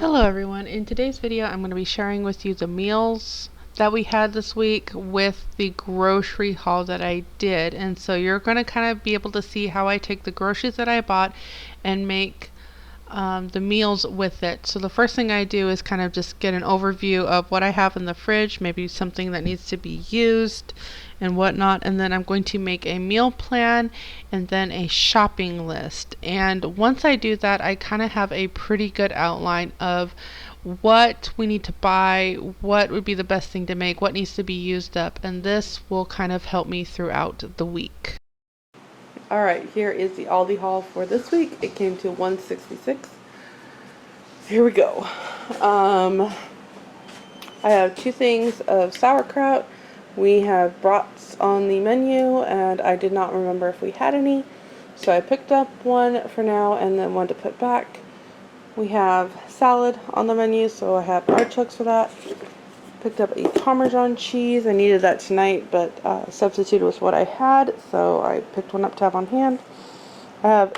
Hello everyone, in today's video I'm going to be sharing with you the meals that we had this week with the grocery haul that I did. And so you're going to kind of be able to see how I take the groceries that I bought and make the meals with it. So the first thing I do is kind of just get an overview of what I have in the fridge, maybe something that needs to be used and whatnot, and then I'm going to make a meal plan and then a shopping list. And once I do that, I kind of have a pretty good outline of what we need to buy, what would be the best thing to make, what needs to be used up, and this will kind of help me throughout the week. Alright, here is the Aldi haul for this week. It came to $166. Here we go. I have 2 things of sauerkraut. We have brats on the menu and I did not remember if we had any. So I picked up one for now and then one to put back. We have salad on the menu, so I have artichokes for that. Picked up a Parmesan cheese. I needed that tonight, but substituted with what I had, so I picked one up to have on hand. I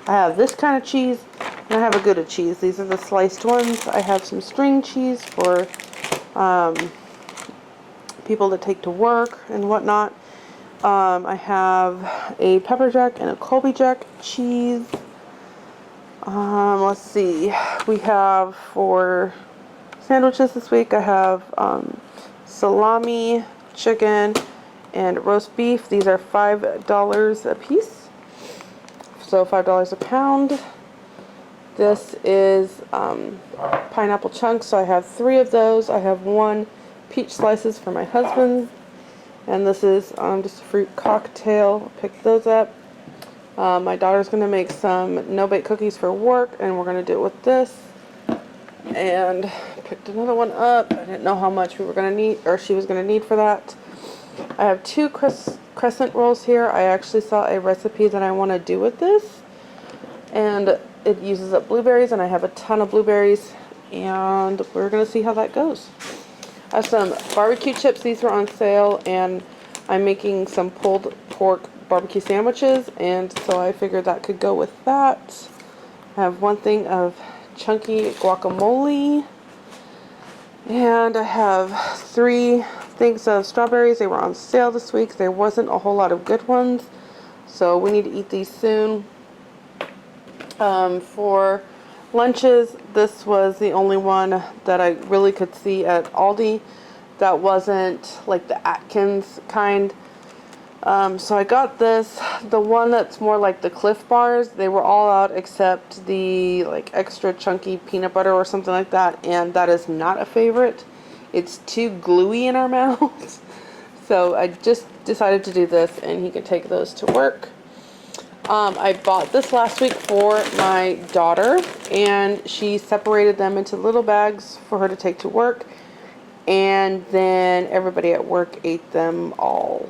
have this kind of cheese, and I have a Gouda cheese. These are the sliced ones. I have some string cheese for people to take to work and whatnot. I have a pepper jack and a Colby Jack cheese. Let's see. We have for sandwiches this week, I have salami, chicken, and roast beef. These are $5 a piece, so $5 a pound. This is pineapple chunks, so I have 3 of those. I have 1 peach slices for my husband, and this is just a fruit cocktail. Picked those up. My daughter's going to make some no-bake cookies for work, and we're going to do it with this. And picked another one up. I didn't know how much we were going to need, or she was going to need for that. I have 2 crescent rolls here. I actually saw a recipe that I want to do with this, and it uses up blueberries, and I have a ton of blueberries, and we're going to see how that goes. I have some barbecue chips. These were on sale, and I'm making some pulled pork barbecue sandwiches, and so I figured that could go with that. I have 1 thing of chunky guacamole, and I have 3 things of strawberries. They were on sale this week. There wasn't a whole lot of good ones, so we need to eat these soon. For lunches, this was the only one that I really could see at Aldi that wasn't like the Atkins kind. So I got this, the one that's more like the Cliff Bars. They were all out except the like extra chunky peanut butter or something like that, and that is not a favorite. It's too gluey in our mouths. So I just decided to do this, and he could take those to work. I bought this last week for my daughter, and she separated them into little bags for her to take to work, and then everybody at work ate them all.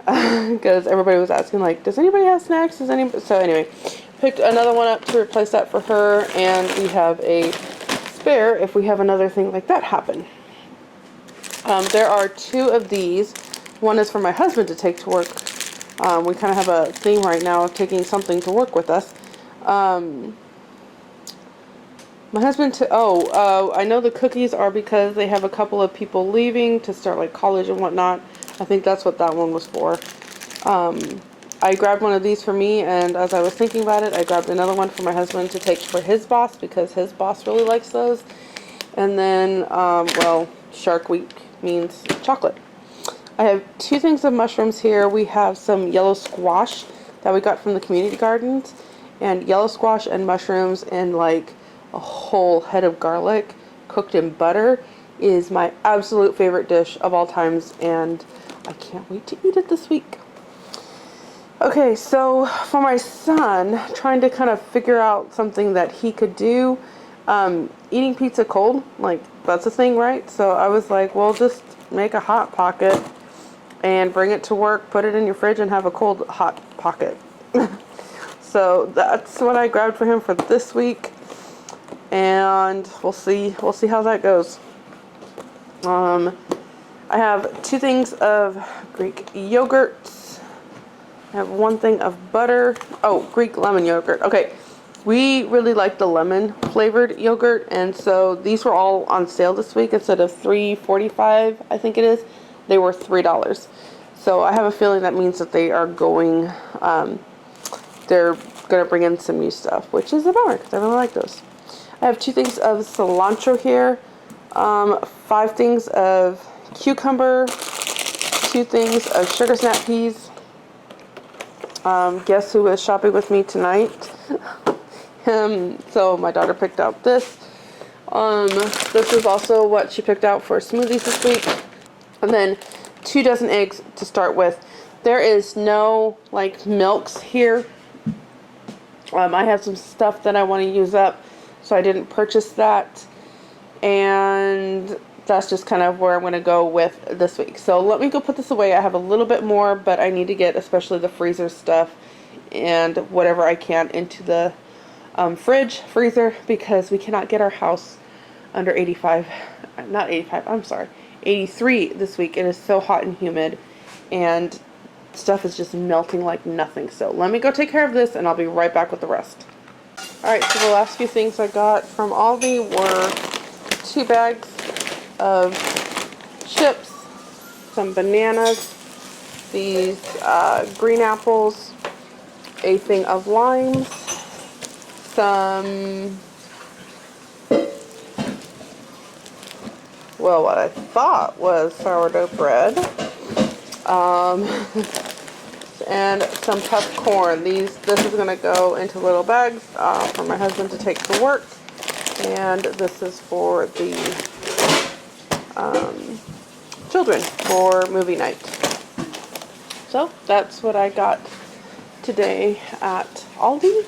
Because everybody was asking, like, does anybody have snacks? So anyway, picked another one up to replace that for her, and we have a spare if we have another thing like that happen. There are 2 of these. One is for my husband to take to work. We kind of have a theme right now of taking something to work with us. My husband, I know the cookies are because they have a couple of people leaving to start like college and whatnot. I think that's what that one was for. I grabbed one of these for me, and as I was thinking about it, I grabbed another one for my husband to take for his boss because his boss really likes those. And then, well, Shark Week means chocolate. I have 2 things of mushrooms here. We have some yellow squash that we got from the community gardens, and yellow squash and mushrooms and like a whole head of garlic cooked in butter is my absolute favorite dish of all times, and I can't wait to eat it this week. Okay, so for my son, trying to kind of figure out something that he could do, eating pizza cold, like that's a thing, right? So I was like, well, just make a Hot Pocket and bring it to work, put it in your fridge, and have a cold Hot Pocket. So that's what I grabbed for him for this week, and we'll see how that goes. I have 2 things of Greek yogurt. I have 1 thing of butter. Oh, Greek lemon yogurt. Okay, We really like the lemon flavored yogurt, and so these were all on sale this week. Instead of $3.45, I think it is, they were $3. So I have a feeling that means that they are going, they're gonna bring in some new stuff, which is a bummer because I really like those. I have 2 things of cilantro here, 5 things of cucumber, 2 things of sugar snap peas. Guess who is shopping with me tonight? So my daughter picked out this. This is also what she picked out for smoothies this week. And then 2 dozen eggs to start with. There is no like milks here. I have some stuff that I want to use up, so I didn't purchase that. And that's just kind of where I'm going to go with this week. So let me go put this away. I have a little bit more, but I need to get especially the freezer stuff and whatever I can into the freezer, because we cannot get our house under 85, not 85, I'm sorry, 83 this week. It is so hot and humid, and stuff is just melting like nothing. So let me go take care of this, and I'll be right back with the rest. Alright, so the last few things I got from Aldi were 2 bags of chips, some bananas, these green apples, a thing of limes, some, well, what I thought was sourdough bread, and some puffed corn. This is going to go into little bags for my husband to take to work, and this is for the children for movie night. So that's what I got today at Aldi.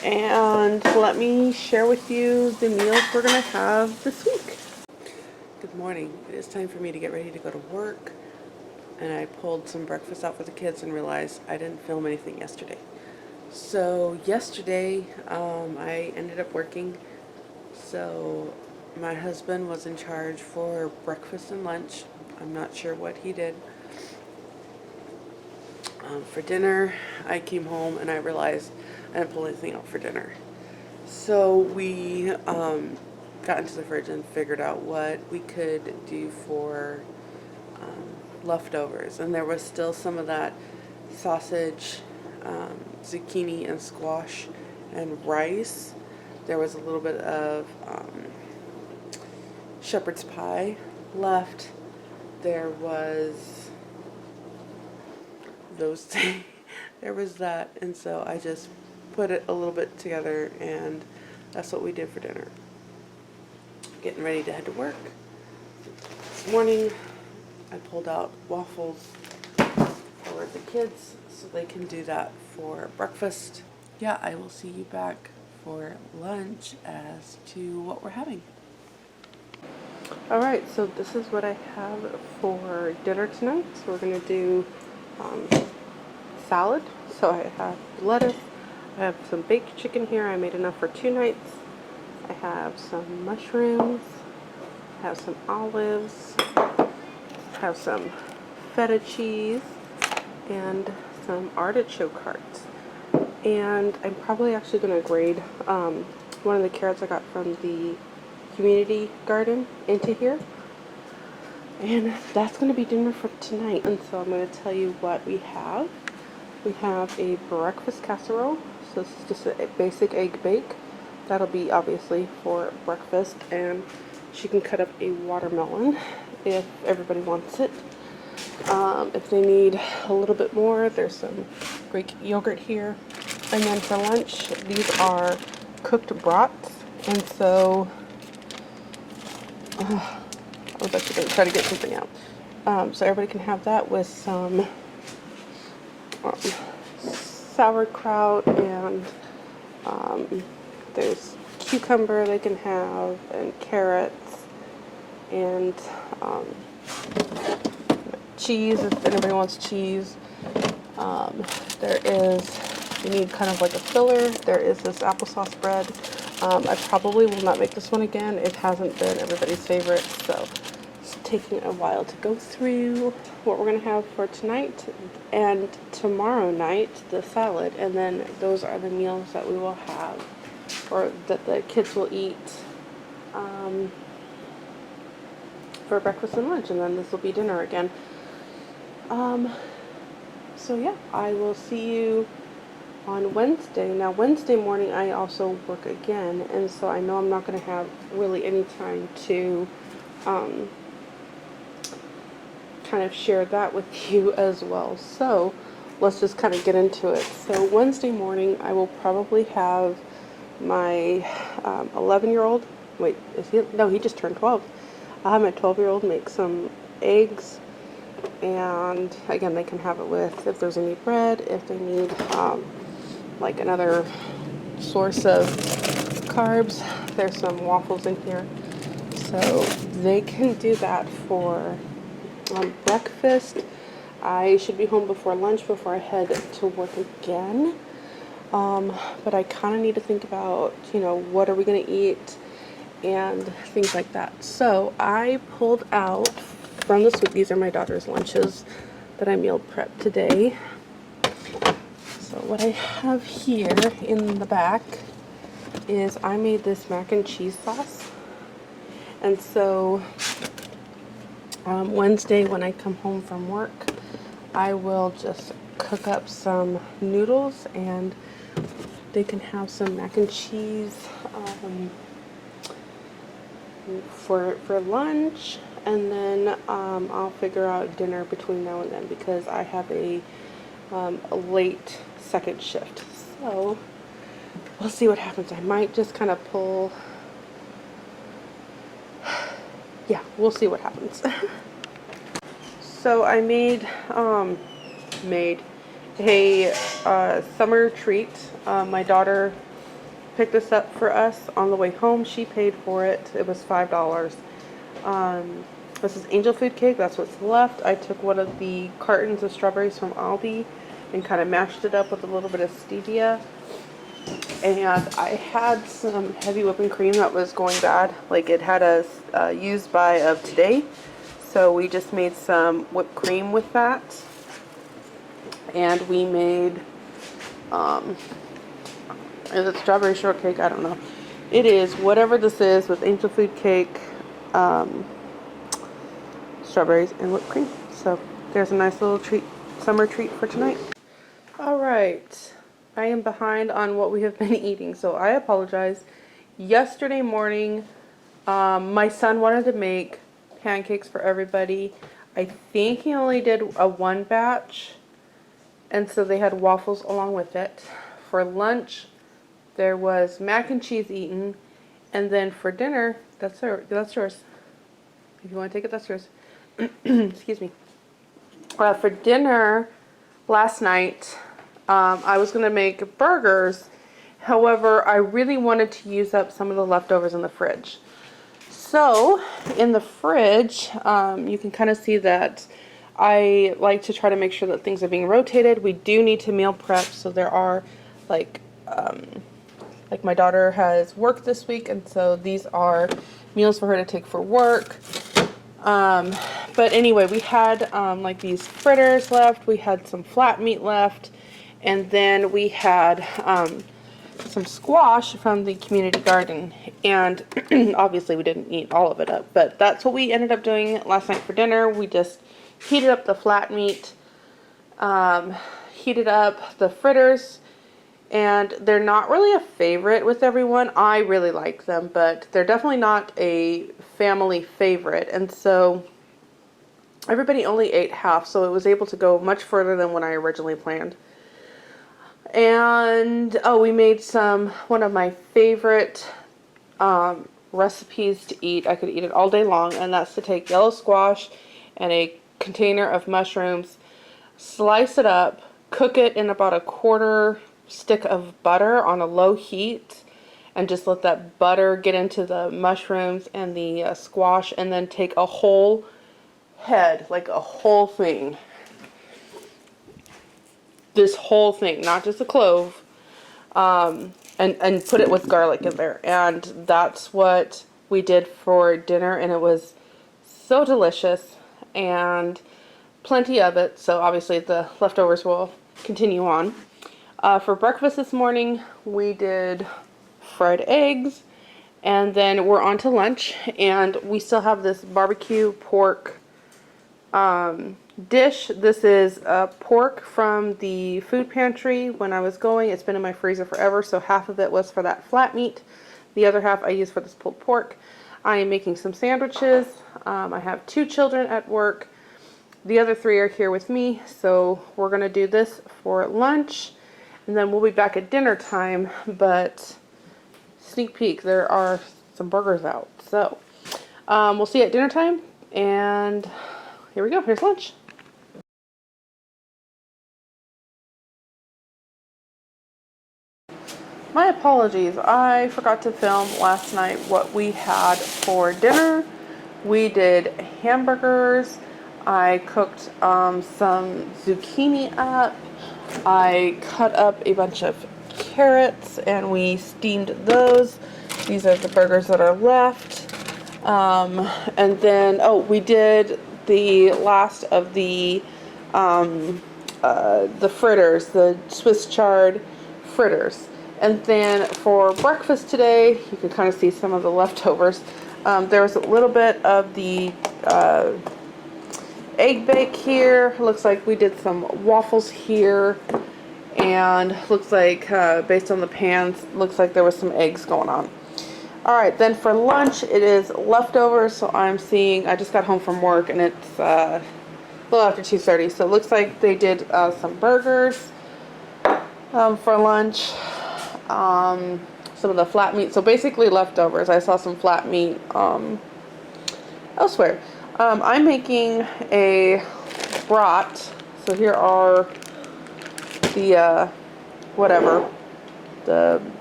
And let me share with you the meals we're going to have this week. Good morning. It is time for me to get ready to go to work. And I pulled some breakfast out for the kids and realized I didn't film anything yesterday. So yesterday I ended up working. So my husband was in charge for breakfast and lunch. I'm not sure what he did. For dinner, I came home and I realized I didn't pull anything out for dinner. So we got into the fridge and figured out what we could do for leftovers. And there was still some of that sausage, zucchini and squash and rice. There was a little bit of shepherd's pie left. There was those things. There was that, and so I just put it a little bit together, and that's what we did for dinner. Getting ready to head to work. This morning I pulled out waffles for the kids so they can do that for breakfast. Yeah, I will see you back for lunch as to what we're having. Alright, so this is what I have for dinner tonight. So we're going to do salad. So I have lettuce, I have some baked chicken here, I made enough for 2 nights. I have some mushrooms, I have some olives, I have some feta cheese, and some artichoke hearts. And I'm probably actually going to grade one of the carrots I got from the community garden into here. And that's going to be dinner for tonight. And so I'm going to tell you what we have. We have a breakfast casserole. So this is just a basic egg bake. That'll be obviously for breakfast. And she can cut up a watermelon if everybody wants it. If they need a little bit more, there's some Greek yogurt here. And then for lunch, these are cooked brats. And so I was actually going to try to get something out. So everybody can have that with some sauerkraut, and there's cucumber they can have, and carrots, and cheese if anybody wants cheese. There is, you need kind of like a filler. There is this applesauce bread. I probably will not make this one again. It hasn't been everybody's favorite, so it's taking a while to go through what we're going to have for tonight and tomorrow night, the salad, and then those are the meals that we will have or that the kids will eat for breakfast and lunch, and then this will be dinner again. So yeah, I will see you on Wednesday. Now Wednesday morning I also work again, and so I know I'm not going to have really any time to kind of share that with you as well. So let's just kind of get into it. So Wednesday morning I will probably have my 11-year-old, wait, is he, no, he just turned 12. I'll have my 12-year-old make some eggs, and again, they can have it with, if there's any bread, if they need like another source of carbs, there's some waffles in here, so they can do that for breakfast. I should be home before lunch before I head to work again, but I kind of need to think about, you know, what are we going to eat and things like that. So I pulled out from this week, these are my daughter's lunches that I meal prepped today. So what I have here in the back is I made this mac and cheese sauce. And so Wednesday when I come home from work, I will just cook up some noodles and they can have some mac and cheese for lunch, and then I'll figure out dinner between now and then because I have a late second shift. So we'll see what happens. I might just kind of pull, yeah, we'll see what happens. So I made a summer treat. My daughter picked this up for us on the way home. She paid for it. It was $5. This is angel food cake. That's what's left. I took one of the cartons of strawberries from Aldi and kind of mashed it up with a little bit of stevia. And I had some heavy whipping cream that was going bad. Like it had a use by of today. So we just made some whipped cream with that. And we made, is it strawberry shortcake? I don't know. It is whatever this is with angel food cake, strawberries, and whipped cream. So there's a nice little treat, summer treat for tonight. All right. I am behind on what we have been eating, so I apologize. Yesterday morning, my son wanted to make pancakes for everybody. I think he only did a one batch, and so they had waffles along with it. For lunch, there was mac and cheese eaten, and then for dinner, that's yours. If you want to take it, that's yours. Excuse me. For dinner last night, I was going to make burgers. However, I really wanted to use up some of the leftovers in the fridge. So, in the fridge, you can kind of see that I like to try to make sure that things are being rotated. We do need to meal prep, so there are like my daughter has work this week, and so these are meals for her to take for work. But anyway, we had like these fritters left, we had some flat meat left, and then we had some squash from the community garden, and obviously we didn't eat all of it up, but that's what we ended up doing last night for dinner. We just heated up the flat meat, heated up the fritters, and they're not really a favorite with everyone. I really like them, but they're definitely not a family favorite, and so everybody only ate half, so it was able to go much further than what I originally planned. And we made one of my favorite recipes to eat. I could eat it all day long, and that's to take yellow squash and a container of mushrooms, slice it up, cook it in about a quarter stick of butter on a low heat, and just let that butter get into the mushrooms and the squash, and then take a whole head, like a whole thing. This whole thing, not just a clove, and put it with garlic in there. And that's what we did for dinner, and it was so delicious and plenty of it. So obviously the leftovers will continue on. For breakfast this morning, we did fried eggs, and then we're on to lunch, and we still have this barbecue pork dish. This is pork from the food pantry when I was going. It's been in my freezer forever, so half of it was for that flat meat. The other half I use for this pulled pork. I am making some sandwiches. I have 2 children at work. The other 3 are here with me, so we're going to do this for lunch, and then we'll be back at dinner time, but sneak peek, there are some burgers out. So we'll see you at dinner time, and here we go. Here's lunch. My apologies. I forgot to film last night what we had for dinner. We did hamburgers. I cooked some zucchini up. I cut up a bunch of carrots and we steamed those. These are the burgers that are left. And then, oh, we did the last of the fritters, the Swiss chard fritters. And then for breakfast today, you can kind of see some of the leftovers. There was a little bit of the egg bake here. Looks like we did some waffles here. And looks like, based on the pans, looks like there was some eggs going on. Alright, then for lunch, it is leftovers. So I'm seeing, I just got home from work and it's a little after 2:30. So it looks like they did some burgers for lunch. Some of the flat meat. So basically leftovers. I saw some flat meat elsewhere. I'm making a brat. So here are the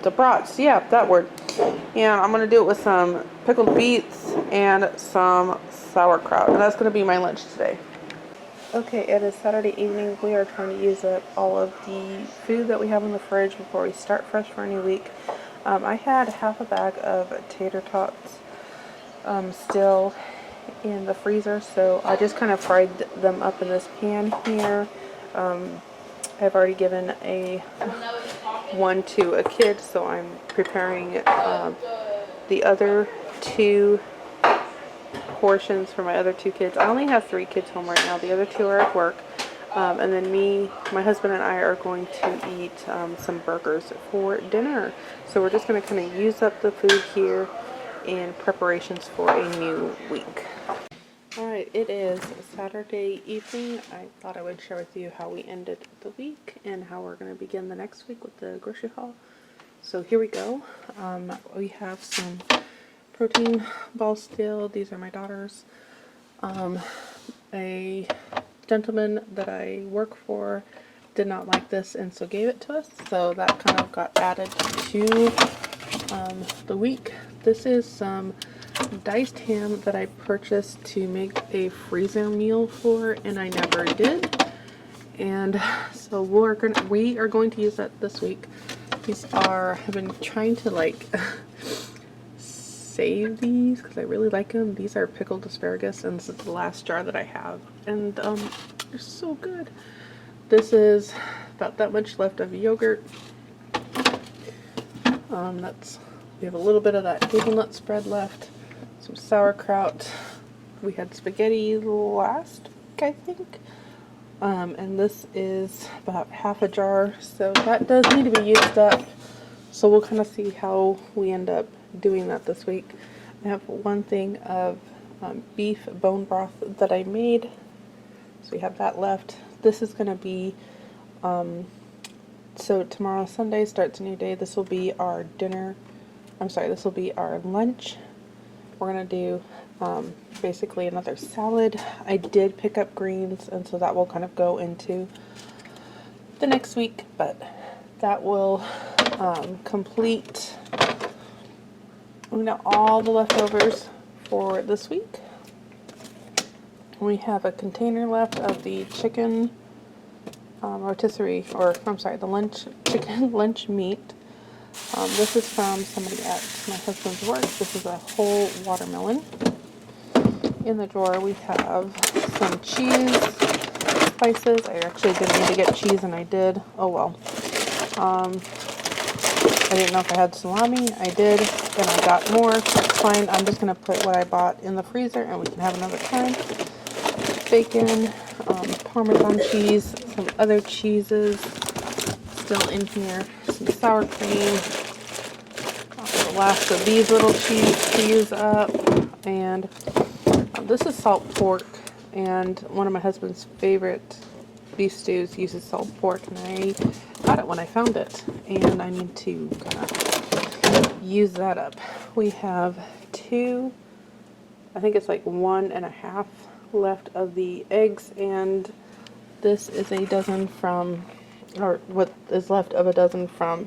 the brats. Yeah, that word. And I'm gonna do it with some pickled beets and some sauerkraut. And that's gonna be my lunch today. Okay, it is Saturday evening. We are trying to use up all of the food that we have in the fridge before we start fresh for a new week. I had half a bag of tater tots still in the freezer, so I just kind of fried them up in this pan here. I've already given one to a kid, so I'm preparing the other 2 portions for my other 2 kids. I only have 3 kids home right now. The other 2 are at work. And then my husband and I are going to eat some burgers for dinner. So we're just going to kind of use up the food here in preparations for a new week. Alright, it is Saturday evening. I thought I would share with you how we ended the week and how we're going to begin the next week with the grocery haul. So here we go. We have some protein balls still. These are my daughter's. A gentleman that I work for did not like this and so gave it to us. So that kind of got added to the week. This is some diced ham that I purchased to make a freezer meal for, and I never did. And so we are going to use that this week. I've been trying to like save these because I really like them. These are pickled asparagus, and this is the last jar that I have, and they're so good. This is about that much left of yogurt. We have a little bit of that hazelnut spread left, some sauerkraut. We had spaghetti last week, I think. And this is about half a jar, so that does need to be used up. So we'll kind of see how we end up doing that this week. I have one thing of beef bone broth that I made, so we have that left. This is going to be, so tomorrow, Sunday, starts a new day. This will be our dinner. This will be our lunch. We're going to do basically another salad. I did pick up greens, and so that will kind of go into the next week, but that will complete all the leftovers for this week. We have a container left of the chicken rotisserie, the chicken lunch meat. This is from somebody at my husband's work. This is a whole watermelon. In the drawer we have some cheese, spices. I actually didn't need to get cheese and I did. Oh well. I didn't know if I had salami. I did, and I got more. That's fine. I'm just going to put what I bought in the freezer, and we can have another time. Bacon, Parmesan cheese, some other cheeses still in here. Some sour cream. The last of these little cheese to use up. And this is salt pork, and one of my husband's favorite beef stews uses salt pork, and I got it when I found it, and I need to kind of use that up. We have two, I think it's like 1.5 left of the eggs, and this is a dozen from, or what is left of a dozen from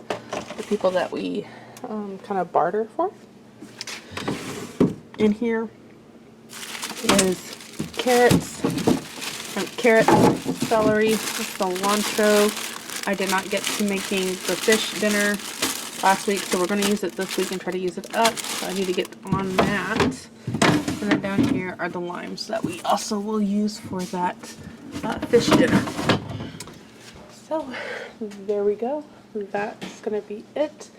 the people that we kind of barter for. In here is carrots, celery, cilantro. I did not get to making the fish dinner last week, so we're going to use it this week and try to use it up. So I need to get on that. And then down here are the limes that we also will use for that fish dinner. So there we go. That's going to be it.